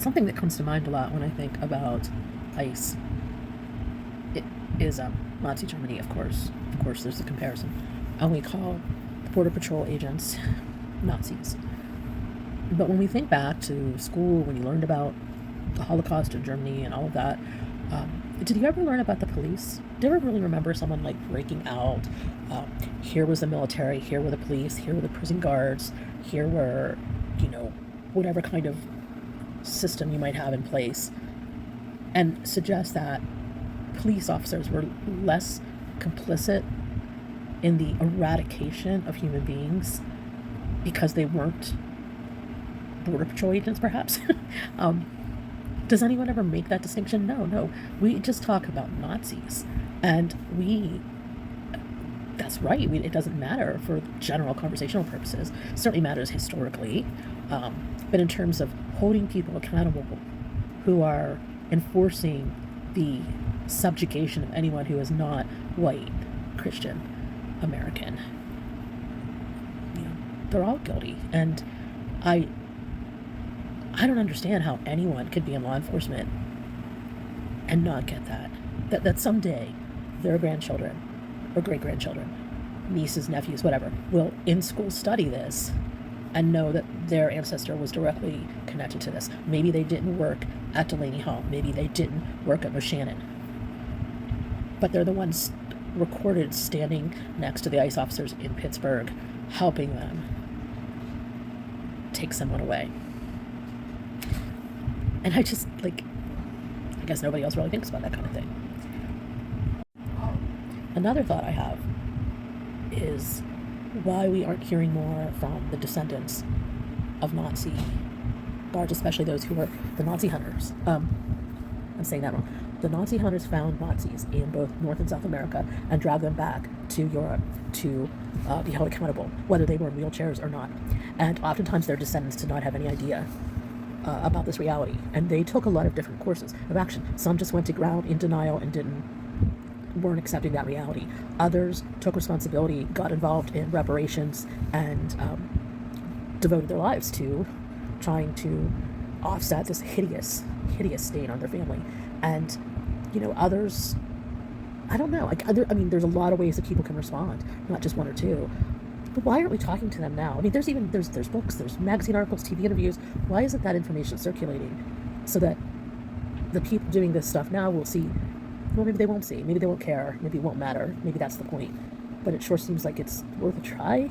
Something that comes to mind a lot when I think about ICE it is Nazi Germany, of course. Of course, there's a comparison. And we call the Border Patrol agents Nazis. But when we think back to school, when you learned about the Holocaust in Germany and all of that, did you ever learn about the police? Do you ever really remember someone like breaking out? Here was the military, here were the police, here were the prison guards, here were, whatever kind of system you might have in place, and suggest that police officers were less complicit in the eradication of human beings because they weren't Border Patrol agents, perhaps? Does anyone ever make that distinction? No. We just talk about Nazis. And that's right. It doesn't matter for general conversational purposes. It certainly matters historically. But in terms of holding people accountable who are enforcing the subjugation of anyone who is not white, Christian, American, they're all guilty. And I don't understand how anyone could be in law enforcement and not get that someday their grandchildren or great-grandchildren, nieces, nephews, whatever, will in school study this and know that their ancestor was directly connected to this. Maybe they didn't work at Delaney Hall. Maybe they didn't work at Moshannon. But they're the ones recorded standing next to the ICE officers in Pittsburgh, helping them take someone away. And I just, I guess nobody else really thinks about that kind of thing. Another thought I have is why we aren't hearing more from the descendants of Nazi guards, especially those who were the Nazi hunters. I'm saying that wrong. The Nazi hunters found Nazis in both North and South America and dragged them back to Europe to be held accountable, whether they were in wheelchairs or not. And oftentimes their descendants did not have any idea about this reality, and they took a lot of different courses of action. Some just went to ground in denial and weren't accepting that reality. Others took responsibility, got involved in reparations, and devoted their lives to trying to offset this hideous stain on their family. And others, I don't know. There's a lot of ways that people can respond, not just one or two. But why aren't we talking to them now? There's books, there's magazine articles, TV interviews. Why isn't that information circulating so that the people doing this stuff now will see? Well, maybe they won't see. Maybe they won't care. Maybe it won't matter. Maybe that's the point. But it sure seems like it's worth a try.